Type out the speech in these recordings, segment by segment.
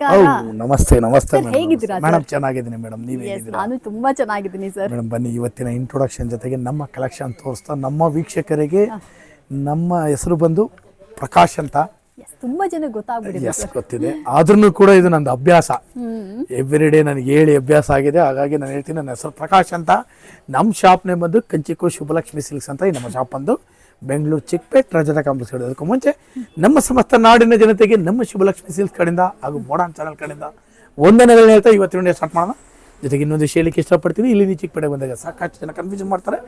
ನಮಸ್ಕಾರ. ನಮಸ್ತೆ ನಮಸ್ತೆ ಹೇಗಿದ್ದೀರಾ ಮೇಡಮ್? ಚೆನ್ನಾಗಿದ್ದೀನಿ ಮೇಡಮ್, ನೀವು ಹೇಗಿದ್ದೀರಾ? ನಾನು ತುಂಬಾ ಚೆನ್ನಾಗಿದ್ದೀನಿ ಸರ್. ಮೇಡಮ್ ಬನ್ನಿ, ಇವತ್ತಿನ ಇಂಟ್ರೊಡಕ್ಷನ್ ಜೊತೆಗೆ ನಮ್ಮ ಕಲೆಕ್ಷನ್ ತೋರಿಸ್ತಾ ನಮ್ಮ ವೀಕ್ಷಕರಿಗೆ ನಮ್ಮ ಹೆಸರು ಬಂದು ಪ್ರಕಾಶ್ ಅಂತ. ತುಂಬಾ ಜನ ಗೊತ್ತಾಗ್ಬಿಟ್ಟಿದೆ. ಎಸ್ ಗೊತ್ತಿದೆ, ಆದ್ರೂ ಕೂಡ ಇದು ನಂದು ಅಭ್ಯಾಸ. ಎವ್ರಿ ಡೇ ನನಗೆ ಹೇಳಿ ಅಭ್ಯಾಸ ಆಗಿದೆ, ಹಾಗಾಗಿ ನಾನು ಹೇಳ್ತೀನಿ ನನ್ನ ಹೆಸರು ಪ್ರಕಾಶ್ ಅಂತ. ನಮ್ಮ ಶಾಪ್ನೇ ಬಂದು ಕಂಚಿಕೋ ಶುಭಲಕ್ಷ್ಮಿ ಸಿಲ್ಕ್ಸ್ ಅಂತ. ಈ ನಮ್ಮ ಶಾಪ್ ಬಂದು ಬೆಂಗಳೂರು ಚಿಕ್ಕಪೇಟ್ ರಜತ ಕಾಂಪ್ಲೆಕ್ಸ್. ಅದಕ್ಕೂ ಮುಂಚೆ ನಮ್ಮ ಸಮಸ್ತ ನಾಡಿನ ಜನತೆಗೆ ನಮ್ಮ ಶುಭಲಕ್ಷ್ಮಿ ಸಿಲ್ಕ್ಸ್ ಕಡೆಯಿಂದ ಹಾಗೂ ಮಾಡರ್ನ್ ಚಾನಲ್ ಕಡೆಯಿಂದ ವಂದನೆಗಳನ್ನ ಹೇಳ್ತಾ ಇವತ್ತಿನ ಸ್ಟಾರ್ಟ್ ಮಾಡೋಣ. ಜೊತೆಗೆ ಇನ್ನೊಂದು ವಿಷಯ ಹೇಳಲಿಕ್ಕೆ ಇಷ್ಟಪಡ್ತೀನಿ. ಇಲ್ಲಿ ನೀವು ಚಿಕ್ಕಪೇಟೆ ಬಂದಾಗ ಸಾಕಷ್ಟು ಜನ ಕನ್ಫ್ಯೂಷನ್ ಮಾಡ್ತಾರೆ,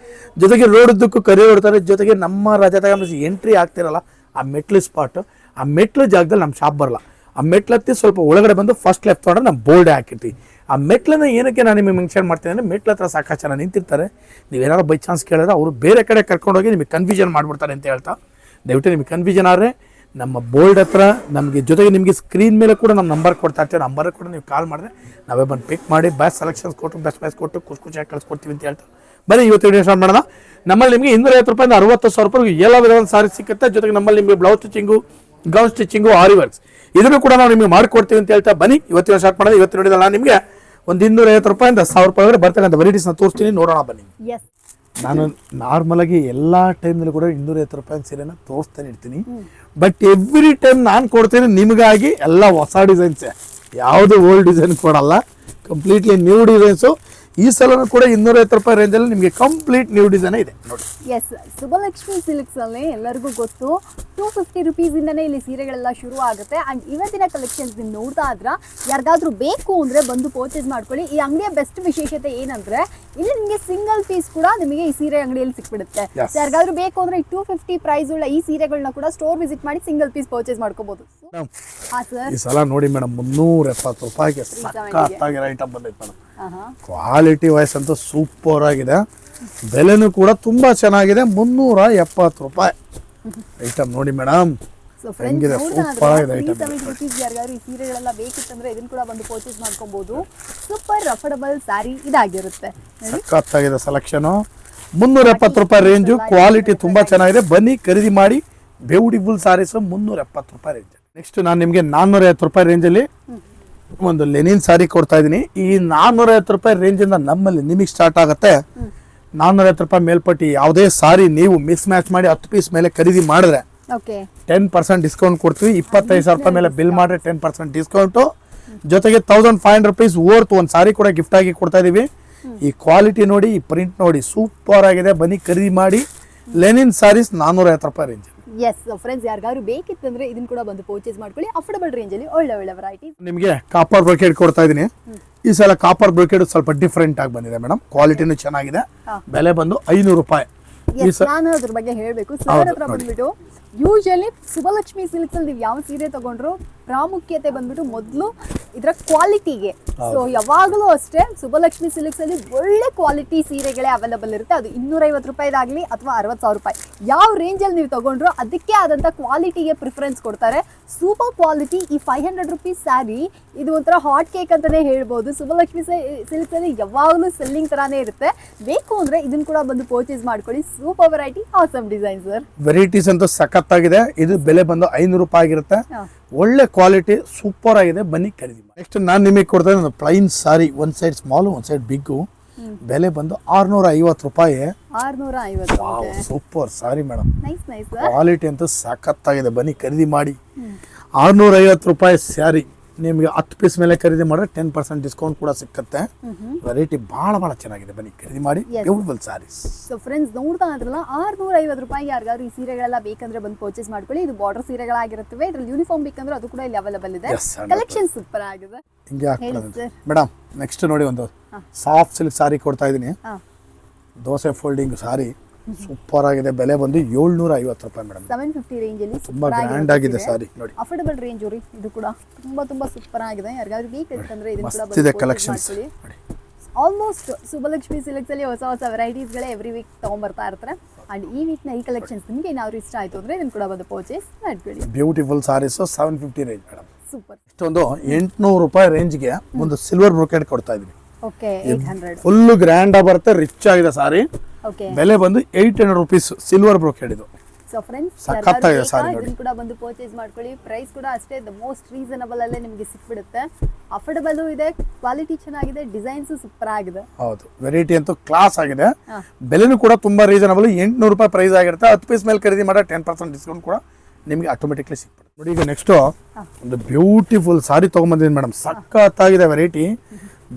ಜೊತೆಗೆ ರೋಡ್ ಉದ್ದಕ್ಕೂ ಕರೆ ಹೊಡ್ತಾರೆ. ಜೊತೆಗೆ ನಮ್ಮ ರಜತ ಕಾಂಪ್ಲೆಕ್ಸ್ ಎಂಟ್ರಿ ಆಗ್ತಿರಲ್ಲ, ಆ ಮೆಟ್ಲು ಸ್ಪಾಟ್, ಆ ಮೆಟ್ಲು ಜಾಗದಲ್ಲಿ ನಮ್ಮ ಶಾಪ್ ಬರಲ್ಲ. ಆ ಮೆಟ್ಲು ಹತ್ತಿ ಸ್ವಲ್ಪ ಒಳಗಡೆ ಬಂದು ಫಸ್ಟ್ ಲೆಫ್ಟ್ ತೊಗೊಂಡ್ರೆ ನಾವು ಬೋರ್ಡೇ ಹಾಕಿರ್ತೀವಿ. ಆ ಮೆಟ್ಲನ್ನ ಏನಕ್ಕೆ ನಾನು ನಿಮಗೆ ಮೆನ್ಷನ್ ಮಾಡ್ತೀನಿ ಅಂದರೆ, ಮೆಟ್ಲ ಹತ್ರ ಸಾಕಷ್ಟು ಜನ ನಿಂತಿರ್ತಾರೆ. ನೀವೇನಾದ್ರು ಬೈ ಚಾನ್ಸ್ ಕೇಳಿದ್ರೆ ಅವರು ಬೇರೆ ಕಡೆ ಕರ್ಕೊಂಡೋಗಿ ನಿಮಗೆ ಕನ್ಫ್ಯೂಷನ್ ಮಾಡಿಬಿಡ್ತಾರೆ ಅಂತ ಹೇಳ್ತಾ, ದಯವಿಟ್ಟು ನಿಮಗೆ ಕನ್ಫ್ಯೂಷನ್ ಆದರೆ ನಮ್ಮ ಬೋರ್ಡ್ ಹತ್ರ ನಮಗೆ, ಜೊತೆಗೆ ನಿಮಗೆ ಸ್ಕ್ರೀನ್ ಮೇಲೆ ಕೂಡ ನಮ್ಮ ನಂಬರ್ ಕೊಡ್ತಾ ಇರ್ತೀವಿ. ನಂಬರ್ ಕೂಡ ನೀವು ಕಾಲ್ ಮಾಡಿದ್ರೆ ನಾವೇ ಬಂದು ಪಿಕ್ ಮಾಡಿ ಬೆಸ್ಟ್ ಸೆಲೆಕ್ಷನ್ಸ್ ಕೊಟ್ಟು ಬೆಸ್ಟ್ ಪ್ರೈಸ್ ಕೊಟ್ಟು ಖುಷಿಯಾಗಿ ಕಳಿಸ್ಕೊಡ್ತೀವಿ ಅಂತ ಹೇಳ್ತಾ ಬರೀ ಇವತ್ತು ವಿಡಿಯೋ ಸ್ಟಾರ್ಟ್ ಮಾಡೋಣ. ನಮ್ಮಲ್ಲಿ ನಿಮಗೆ 250 ರೂಪಾಯಿಂದ 60,000 ರೂಪಾಯಿ ಎಲ್ಲ ವಿಧವಾದ ಸಾರಿ ಸಿಗುತ್ತೆ. ಜೊತೆಗೆ ನಮ್ಮಲ್ಲಿ ನಿಮಗೆ ಬ್ಲೌಸ್ ಸ್ಟಿಚಿಂಗು, ಗೌನ್ ಸ್ಟಿಚಿಂಗು, ಆರಿ ವರ್ಕ್ಸ್ ಇದನ್ನು ಕೂಡ ನಾವು ನಿಮಗೆ ಮಾಡಿಕೊಡ್ತೀವಿ ಅಂತ ಹೇಳ್ತಾ ಬನ್ನಿ ಇವತ್ತಿನ ಸ್ಟಾರ್ಟ್ ಮಾಡೋದು. ಇವತ್ತು ನೋಡಿದ್ರೆ ನಾನು ನಿಮಗೆ ಒಂದು 250 ರೂಪಾಯಿಂದ 1000 ರೂಪಾಯಿ ವರೆಗೆ ಬರ್ತಕ್ಕಂಥ ವೆರೈಟೀಸ್ನ ತೋರಿಸ್ತೀನಿ, ನೋಡೋಣ ಬನ್ನಿ. ನಾನು ನಾರ್ಮಲ್ ಆಗಿ ಎಲ್ಲ ಟೈಮ್ನಲ್ಲಿ ಕೂಡ 250 ರೂಪಾಯಿ ಸೀರೆನ ತೋರಿಸ್ತಾನೆ ಇರ್ತೀನಿ. ಬಟ್ ಎವ್ರಿ ಟೈಮ್ ನಾನು ಕೊಡ್ತೀನಿ ನಿಮಗಾಗಿ ಎಲ್ಲ ಹೊಸ ಡಿಸೈನ್ಸೇ, ಯಾವುದು ಓಲ್ಡ್ ಡಿಸೈನ್ ಕೊಡಲ್ಲ. Completely new designs. ಈ ಸಲನೂ ಕೂಡ 250 ರೂಪಾಯಿ ರೇಂಜಲ್ಲಿ ನಿಮಗೆ ಕಂಪ್ಲೀಟ್ ನ್ಯೂ ಡಿಸೈನ್ ಇದೆ ನೋಡಿ. ಎಸ್, ಶುಭಲಕ್ಷ್ಮಿ ಸಿಲ್ಕ್ಸ್ ಅಲ್ಲಿ ಎಲ್ಲರಿಗೂ ಗೊತ್ತು 250 ರುಪೀಸಿಂದನೇ ಇಲ್ಲಿ ಸೀರೆಗಳೆಲ್ಲ ಶುರು ಆಗುತ್ತೆ. ಅಂಡ್ ಇವತ್ತಿನ ಕಲೆಕ್ಷನ್ಸ್ ನೀವು ನೋಡ್ತಾ ಇದ್ರ, ಯಾರಿಗಾದ್ರೂ ಬೇಕು ಅಂದ್ರೆ ಬಂದು ಪರ್ಚೇಸ್ ಮಾಡ್ಕೊಳ್ಳಿ. ಈ ಅಂಗಡಿಯ ಬೆಸ್ಟ್ ವಿಶೇಷತೆ ಏನಂದ್ರೆ, ಇಲ್ಲಿ ನಿಮಗೆ ಸಿಂಗಲ್ ಪೀಸ್ ಕೂಡ ನಿಮಗೆ ಈ ಸೀರೆ ಅಂಗಡಿಯಲ್ಲಿ ಸಿಕ್ಬಿಡುತ್ತೆ. ಯಾರಿಗಾದ್ರೂ ಬೇಕು ಅಂದ್ರೆ 250 ಪ್ರೈಸ್ ಉಳ್ಳ ಈ ಸೀರೆಗಳನ್ನ ಕೂಡ ಸ್ಟೋರ್ ವಿಸಿಟ್ ಮಾಡಿ ಸಿಂಗಲ್ ಪೀಸ್ ಪರ್ಚೇಸ್ ಮಾಡ್ಕೋಬಹುದು. ಈ ಸಲ ನೋಡಿ ಮೇಡಮ್, 370 ರೂಪಾಯಿಗೆ ಸಕ್ಕತ್ತಾಗಿರೋ ಐಟಮ್ ಬಂದೈತೆ ಮೇಡಮ್. ಕ್ವಾಲಿಟಿ ವೈಸ್ ಅಂತೂ ಸೂಪರ್ ಆಗಿದೆ, ಬೆಲೆನೂ ಕೂಡ ತುಂಬಾ ಚೆನ್ನಾಗಿದೆ. 370 ರೂಪಾಯಿ ಐಟಮ್ ನೋಡಿ ಮೇಡಮ್, ಹೆಂಗಿದೆ, ಸೂಪರ್ ಆಗಿದೆ ಐಟಮ್. ಯಾರಿಗಾದ್ರು ಈ ಸೀರೆಗಳೆಲ್ಲ ಬೇಕಿತ್ತಂದ್ರೆ ಇದನ್ನ ಕೂಡ ಬಂದು ಪರ್ಚೇಸ್ ಮಾಡ್ಕೋಬಹುದು. ಸೂಪರ್ ಅಫೋರ್ಡಬಲ್ ಸ್ಯಾರಿ ಇದಾಗಿರುತ್ತೆ. ಸಕ್ಕತ್ತಾಗಿದೆ ಸೆಲೆಕ್ಷನ್. 370 ರೂಪಾಯಿ ರೇಂಜು, ಕ್ವಾಲಿಟಿ ತುಂಬಾ ಚೆನ್ನಾಗಿದೆ. ಬನ್ನಿ ಖರೀದಿ ಮಾಡಿ. ಬ್ಯೂಟಿಫುಲ್ ಸಾರೀಸ್ 370 ರೂಪಾಯಿ ರೇಂಜ್. ನೆಕ್ಸ್ಟ್ ನಾನು ನಿಮಗೆ 450 ರೂಪಾಯಿ ರೇಂಜಲ್ಲಿ ಒಂದು ಲೆನಿನ್ ಸಾರಿ ಕೊಡ್ತಾ ಇದ್ದೀನಿ. ಈ 450 ರೂಪಾಯಿ ರೇಂಜಿಂದ ನಮ್ಮಲ್ಲಿ ನಿಮಗೆ ಸ್ಟಾರ್ಟ್ ಆಗುತ್ತೆ. 450 ರೂಪಾಯಿ ಮೇಲ್ಪಟ್ಟು ಯಾವುದೇ ಸಾರಿ ನೀವು ಮಿಸ್ ಮ್ಯಾಚ್ ಮಾಡಿ 10 ಪೀಸ್ ಮೇಲೆ ಖರೀದಿ ಮಾಡಿದ್ರೆ 10% ಡಿಸ್ಕೌಂಟ್ ಕೊಡ್ತೀವಿ. 25,000 ರೂಪಾಯಿ ಮೇಲೆ ಬಿಲ್ ಮಾಡಿದ್ರೆ 10% ಡಿಸ್ಕೌಂಟು. ಜೊತೆಗೆ 1500 ರೂಪೀಸ್ ವರ್ತ್ ಒಂದು ಸಾರಿ ಕೂಡ ಗಿಫ್ಟ್ ಆಗಿ ಕೊಡ್ತಾ ಇದೀವಿ. ಈ ಕ್ವಾಲಿಟಿ ನೋಡಿ, ಈ ಪ್ರಿಂಟ್ ನೋಡಿ, ಸೂಪರ್ ಆಗಿದೆ. ಬನ್ನಿ ಖರೀದಿ ಮಾಡಿ. ಲೆನಿನ್ ಸಾರೀಸ್ 450 ರೂಪಾಯಿ ರೇಂಜ್. ಎಸ್ ಫ್ರೆಂಡ್ಸ್, ಯಾರಿಗಾದ್ರು ಬೇಕಿತ್ತಂದ್ರೆ ಇದನ್ನ ಕೂಡ ಬಂದು ಪರ್ಚೇಸ್ ಮಾಡ್ಕೊಳ್ಳಿ. ಅಫೋರ್ಡಬಲ್ ರೇಂಜ್ ಅಲ್ಲಿ ಒಳ್ಳೆ ವೆರೈಟಿ. ನಿಮಗೆ ಕಾಪರ್ ಬ್ರೊಕೇಡ್ ಕೊಡ್ತಾ ಇದೀನಿ. ಈ ಸಲ ಕಾಪರ್ ಬ್ರೊಕೇಡ್ ಸ್ವಲ್ಪ ಡಿಫ್ರೆಂಟ್ ಆಗಿ ಬಂದಿದೆ ಮೇಡಮ್. ಕ್ವಾಲಿಟಿನೂ ಚೆನ್ನಾಗಿದೆ. ಬೆಲೆ ಬಂದು 500 ರೂಪಾಯಿ. ನಾನು ಅದ್ರ ಬಗ್ಗೆ ಹೇಳ್ಬೇಕು. ಸರ್ ಹತ್ರ ಬಂದ್ಬಿಟ್ಟು ಯೂಶಲಿ ಶುಭಲಕ್ಷ್ಮಿ ಸಿಲ್ಕ್ಸ್ ಅಲ್ಲಿ ನೀವು ಯಾವ ಸೀರೆ ತಗೊಂಡ್ರು ಪ್ರಾಮುಖ್ಯತೆ ಬಂದ್ಬಿಟ್ಟು ಮೊದಲು ಇದರ ಕ್ವಾಲಿಟಿಗೆ. ಸೊ ಯಾವಾಗಲೂ ಅಷ್ಟೇ ಶುಭಲಕ್ಷ್ಮಿ ಸಿಲ್ಕ್ಸ್ ಅಲ್ಲಿ ಒಳ್ಳೆ ಕ್ವಾಲಿಟಿ ಸೀರೆಗಳೇ ಅವೈಲಬಲ್ ಇರುತ್ತೆ. ಅದು 250 ರೂಪಾಯಿದಾಗ್ಲಿ ಅಥವಾ 60,000 ರೂಪಾಯಿ ಯಾವ ರೇಂಜ್ ಅಲ್ಲಿ ನೀವು ತಗೊಂಡ್ರು ಅದಕ್ಕೆ ಆದಂತ ಕ್ವಾಲಿಟಿಗೆ ಪ್ರಿಫರೆನ್ಸ್ ಕೊಡ್ತಾರೆ. Super quality. ಈ 500 ರೂಪೀಸ್ ಸ್ಯಾರಿ ಇದು ಒಂಥರ ಹಾಟ್ ಕೇಕ್ ಅಂತಾನೆ ಹೇಳ್ಬೋದು. ಶುಭಲಕ್ಷ್ಮಿ ಸಿಲ್ಕ್ಸ್ ಅಲ್ಲಿ ಯಾವಾಗಲೂ ಸೆಲ್ಲಿಂಗ್ ತರಾನೇ ಇರುತ್ತೆ. ಬೇಕು ಅಂದ್ರೆ ಇದನ್ನ ಕೂಡ ಬಂದು ಪರ್ಚೇಸ್ ಮಾಡ್ಕೊಳ್ಳಿ. Super variety, awesome design sir. Varieties ಅಂತೂ ಸಖತ್ತಾಗಿದೆ. ಇದು ಬೆಲೆ ಬಂದು 500 ರೂಪಾಯಿ ಆಗಿರುತ್ತೆ. ಒಳ್ಳೆ ಕ್ವಾಲಿಟಿ, ಸೂಪರ್ ಆಗಿದೆ. ಬನ್ನಿ ಖರೀದಿ ಮಾಡಿ. ನೆಕ್ಸ್ಟ್ ನಾನು ನಿಮಗೆ ಕೊಡ್ತಾ ಇದ್ದೀನಿ ಪ್ಲೈನ್ ಸಾರಿ, ಒಂದ್ ಸೈಡ್ ಸ್ಮಾಲ್ ಒಂದ್ ಸೈಡ್ ಬಿಗ್ಗು. ಬೆಲೆ ಬಂದು 650 ರೂಪಾಯಿ. 650. Super sorry madam. Nice. Quality ಅಂತೂ ಸಖತ್ತಾಗಿದೆ. ಬನ್ನಿ ಖರೀದಿ ಮಾಡಿ. 650 ರೂಪಾಯಿ ಸ್ಯಾರಿ ನಿಮಗೆ 10 ಪೀಸ್ ಮೇಲೆ ಖರೀದಿ ಮಾಡಿದ್ರೆ 10% ಡಿಸ್ಕೌಂಟ್ ಕೂಡ ಸಿಕ್ಕತ್ತೆ. ವೆರೈಟಿ ಬಹಳ ಚೆನ್ನಾಗಿದೆ. ಬನ್ನಿ ಖರೀದಿ ಮಾಡಿ. ಬ್ಯೂಟಿಫುಲ್ ಸಾರೀಸ್. ಸೊ ಫ್ರೆಂಡ್ಸ್, ನೋಡ್ತಾ ಇದ್ರಲ್ಲ 650 ರೂಪಾಯಿ ಯಾರಿಗಾದ್ರು ಈ ಸೀರೆಗಳೆಲ್ಲ ಬೇಕಂದ್ರೆ ಬಂದು ಪರ್ಚೇಸ್ ಮಾಡ್ಕೊಳ್ಳಿ. ಇದು ಬಾರ್ಡರ್ ಸೀರೆಗಳಾಗಿರುತ್ತವೆ. ಇದ್ರಲ್ಲಿ ಯೂನಿಫಾರ್ಮ್ ಬೇಕಂದ್ರೆ ಅದು ಕೂಡ ಇಲ್ಲಿ ಅವೈಲೇಬಲ್ ಇದೆ. ಕಲೆಕ್ಷನ್ ಸೂಪರ್ ಆಗಿದೆ. ಹಿಂಗೆ ಆಗ್ತದೆ ಮೇಡಮ್. ನೆಕ್ಸ್ಟ್ ನೋಡಿ, ಒಂದು ಸಾಫ್ಟ್ ಸಿಲ್ಕ್ ಸಾರಿ ಕೊಡ್ತಾ ಇದೀನಿ. ದೋಸೆ ಫೋಲ್ಡಿಂಗ್ ಸಾರಿ ಸೂಪರ್ ಆಗಿದೆ. ಬೆಲೆ ಬಂದು 750 ರೂಪಾಯಿ ಮೇಡಮ್. 750 ರೇಂಜ್ ಅಲ್ಲಿ ತುಂಬಾ ಗ್ರ್ಯಾಂಡ್ ಆಗಿದೆ ಸಾರಿ ನೋಡಿ. ಅಫೋರ್ಡಬಲ್ ರೇಂಜ್ ರೀ. ಇದು ಕೂಡ ತುಂಬಾ ಸೂಪರ್ ಆಗಿದೆ. ಯಾರಿಗಾದ್ರೂ ಬೇಕಂದ್ರೆ ಇದನ್ನ ಕೂಡ ಬಂದು ಕಲೆಕ್ಷನ್ಸ್ ನೋಡಿ. ಆಲ್ಮೋಸ್ಟ್ ಶುಭಲಕ್ಷ್ಮಿ ಸಿಲ್ಕ್ಸ್ ಅಲ್ಲಿ ಹೊಸ ವೆರೈಟೀಸ್ ಗಳೇ ಎವ್ರಿ ವೀಕ್ ತಗೊಂಡ್ಬರ್ತಾ ಇರ್ತಾರೆ. ಅಂಡ್ ಈ ವೀಕ್ ನ ಈ ಕಲೆಕ್ಷನ್ಸ್ ನಿಮಗೆ ಏನಾದ್ರು ಇಷ್ಟ ಆಯ್ತು ಅಂದ್ರೆ ಇದನ್ನ ಕೂಡ ಬಂದು ಪರ್ಚೇಸ್ ಮಾಡ್ಕೊಳ್ಳಿ. Beautiful saris 750 range madam. Super. ಇಷ್ಟೊಂದು 800 ರೂಪಾಯಿ ರೇಂಜ್ಗೆ ಒಂದು ಸಿಲ್ವರ್ ಬ್ರೊಕೇಡ್ ಕೊಡ್ತಾ ಇದೀನಿ. ಓಕೆ, 800. ಫುಲ್ ಗ್ರ್ಯಾಂಡ್ ಆಗಿ ಬರುತ್ತೆ, ರಿಚ್ ಆಗಿದೆ ಸಾರಿ. ಬೆಲೆ ಬಂದು 800 ರೂಪೀಸ್ ಸಿಲ್ವರ್ ಬ್ರೊಕೇಡ್. ಇದು ಸೊ ಫ್ರೆಂಡ್ಸ್ ಸಖತ್ತಾಗಿದೆ ಸಾರಿ ನೋಡಿ. ಇದನ್ನ ಕೂಡ ಬಂದು ಪರ್ಚೇಸ್ ಮಾಡ್ಕೊಳ್ಳಿ. ಪ್ರೈಸ್ ಕೂಡ ಅಷ್ಟೇ ದ ಮೋಸ್ಟ್ ರೀಸನಬಲ್ ಅಲ್ಲೇ ನಿಮಗೆ ಸಿಕ್ಬಿಡುತ್ತೆ. ಅಫೋರ್ಡಬಲ್ ಇದೆ, ಕ್ವಾಲಿಟಿ ಚೆನ್ನಾಗಿದೆ, ಡಿಸೈನ್ಸ್ ಸೂಪರ್ ಆಗಿದೆ. ಹೌದು, ವೆರೈಟಿ ಅಂತೂ ಕ್ಲಾಸ್ ಆಗಿದೆ. ಬೆಲೆನೂ ಕೂಡ ತುಂಬಾ ರೀಸನಬಲ್, 800 ರೂಪಾಯಿ ಪ್ರೈಸ್ ಆಗಿರುತ್ತೆ. 10 ಪೀಸ್ ಮೇಲೆ ಖರೀದಿ ಮಾಡೋ 10% ಡಿಸ್ಕೌಂಟ್ ಕೂಡ ನಿಮಗೆ ಆಟೋಮೆಟಿಕ್ಲಿ ಸಿಕ್ಬಿಡುತ್ತೆ. ನೋಡಿ ಈಗ ನೆಕ್ಸ್ಟ್ ಒಂದು ಬ್ಯೂಟಿಫುಲ್ ಸಾರಿ ತೊಗೊಂಬಂದಿದ್ದೀನಿ ಮೇಡಮ್. ಸಖತ್ತಾಗಿದೆ ವೆರೈಟಿ.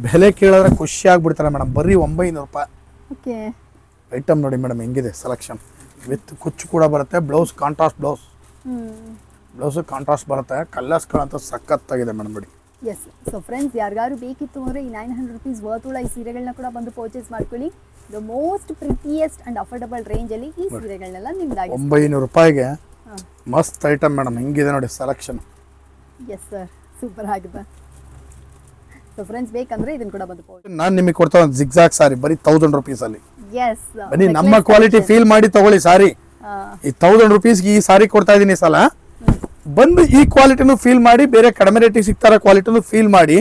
ಬೆಲೆ ಕೇಳಿದ್ರೆ ಖುಷಿ ಆಗ್ಬಿಡ್ತಾರೆ ಮೇಡಮ್. ಬರೀ 900 ರೂಪಾಯಿ. ಓಕೆ, ಐಟಮ್ ನೋಡಿ ಮೇಡಮ್ ಹೆಂಗಿದೆ ಸೆಲೆಕ್ಷನ್. ವಿತ್ ಕುಚ್ಚು ಕೂಡ ಬರುತ್ತೆ. ಬ್ಲೌಸ್ ಕಾಂಟ್ರಾಸ್ಟ್ ಬ್ಲೌಸು ಕಾಂಟ್ರಾಸ್ಟ್ ಬರುತ್ತೆ. ಕಲರ್ಸ್ಗಳಂತೂ ಸಖತ್ತಾಗಿದೆ ಮೇಡಮ್ ನೋಡಿ. ಎಸ್. ಸೊ ಫ್ರೆಂಡ್ಸ್, ಯಾರಿಗಾರು ಬೇಕಿತ್ತು ಅಂದರೆ ಈ 900 ರುಪೀಸ್ ವರ್ತ್ ಉಳ್ಳ ಈ ಸೀರೆಗಳನ್ನ ಕೂಡ ಬಂದು ಪರ್ಚೇಸ್ ಮಾಡ್ಕೊಳ್ಳಿ. ದ ಮೋಸ್ಟ್ ಪ್ರಿಟಿಯೆಸ್ಟ್ ಅಂಡ್ ಅಫೋರ್ಡಬಲ್ ರೇಂಜಲ್ಲಿ ಈ ಸೀರೆಗಳನ್ನೆಲ್ಲ ನಿಮ್ದಾಗಿ 900 ರೂಪಾಯಿಗೆ ಮಸ್ತ್ ಐಟಮ್ ಮೇಡಮ್. ಹೆಂಗಿದೆ ನೋಡಿ ಸೆಲೆಕ್ಷನ್. ಎಸ್ ಸರ್, ಸೂಪರ್ ಆಗಿದೆ. ಸೊ ಫ್ರೆಂಡ್ಸ್, ಬೇಕಂದ್ರೆ ಇದನ್ನ ಕೂಡ ಬಂದು ನಾನು ನಿಮಗೆ ಕೊಡ್ತಾ ಒಂದು ಜಿಗ್ಜಾಗ್ ಸಾರಿ ಬರೀ 1000 ರೂಪೀಸ್ ಅಲ್ಲಿ. ಎಸ್, ಬನ್ನಿ ನಮ್ಮ ಕ್ವಾಲಿಟಿ ಫೀಲ್ ಮಾಡಿ ತಗೊಳ್ಳಿ ಸಾರಿ. ಈ 1000 ರೂಪೀಸ್ಗೆ ಈ ಸಾರಿ ಕೊಡ್ತಾ ಇದೀನಿ ಈ ಸಲ. ಬಂದು ಈ ಕ್ವಾಲಿಟಿನೂ ಫೀಲ್ ಮಾಡಿ, ಬೇರೆ ಕಡಿಮೆ ರೇಟಿಗೆ ಸಿಗ್ತಾರ ಕ್ವಾಲಿಟಿನೂ ಫೀಲ್ ಮಾಡಿ,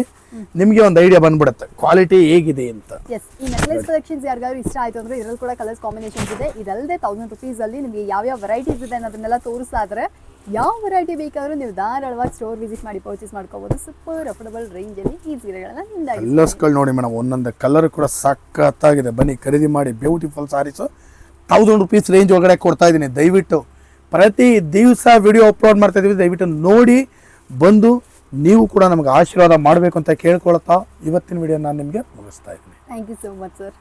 ನಿಮಗೆ ಒಂದು ಐಡಿಯಾ ಬಂದ್ಬಿಡುತ್ತೆ ಕ್ವಾಲಿಟಿ ಹೇಗಿದೆ ಅಂತ. ಎಸ್, ಈ ನೆಕ್ಲೆಸ್ ಕಲೆಕ್ಷನ್ಸ್ ಯಾರಿಗಾದ್ರು ಇಷ್ಟ ಆಯ್ತು ಅಂದ್ರೆ ಇದರಲ್ಲಿ ಕೂಡ ಕಲರ್ಸ್ ಕಾಂಬಿನೇಷನ್ಸ್ ಇದೆ. ಇದಲ್ಲದೆ 1000 ರುಪೀಸ್ ಅಲ್ಲಿ ನಿಮಗೆ ಯಾವ್ಯಾವ ವೆರೈಟೀಸ್ ಇದೆ ಅನ್ನೋದನ್ನೆಲ್ಲ ತೋರಿಸ್ತಾ ಇದ್ರೆ ಯಾವ ವೆರೈಟಿ ಬೇಕಾದ್ರೂ ನೀವು ಧಾರಾಳವಾಗಿ ಸ್ಟೋರ್ ವಿಸಿಟ್ ಮಾಡಿ ಪರ್ಚೇಸ್ ಮಾಡ್ಕೋಬಹುದು. ಸೂಪರ್ ಅಫೋರ್ಡಬಲ್ ರೇಂಜ್ ಅಲ್ಲಿ ಈ ಸೀರೆಗಳನ್ನ ನಿಮ್ದಾಗಿ. ಕಲರ್ಸ್ಗಳು ನೋಡಿ ಮೇಡಮ್, ಒಂದೊಂದು ಕಲರ್ ಕೂಡ ಸಖತ್ತಾಗಿದೆ. ಬನ್ನಿ ಖರೀದಿ ಮಾಡಿ. ಬ್ಯೂಟಿಫುಲ್ ಸಾರೀಸು 1000 ರೂಪೀಸ್ ರೇಂಜ್ ಒಳಗಡೆ ಕೊಡ್ತಾ ಇದ್ದೀನಿ. ದಯವಿಟ್ಟು ಪ್ರತಿ ದಿವಸ ವಿಡಿಯೋ ಅಪ್ಲೋಡ್ ಮಾಡ್ತಾ ಇದೀವಿ. ದಯವಿಟ್ಟು ನೋಡಿ ಬಂದು ನೀವು ಕೂಡ ನಮಗೆ ಆಶೀರ್ವಾದ ಮಾಡಬೇಕು ಅಂತ ಕೇಳ್ಕೊಳ್ತಾ ಇವತ್ತಿನ ವಿಡಿಯೋ ನಾನು ನಿಮಗೆ ಮುಗಿಸ್ತಾ ಇದ್ದೀನಿ. Thank you so much sir.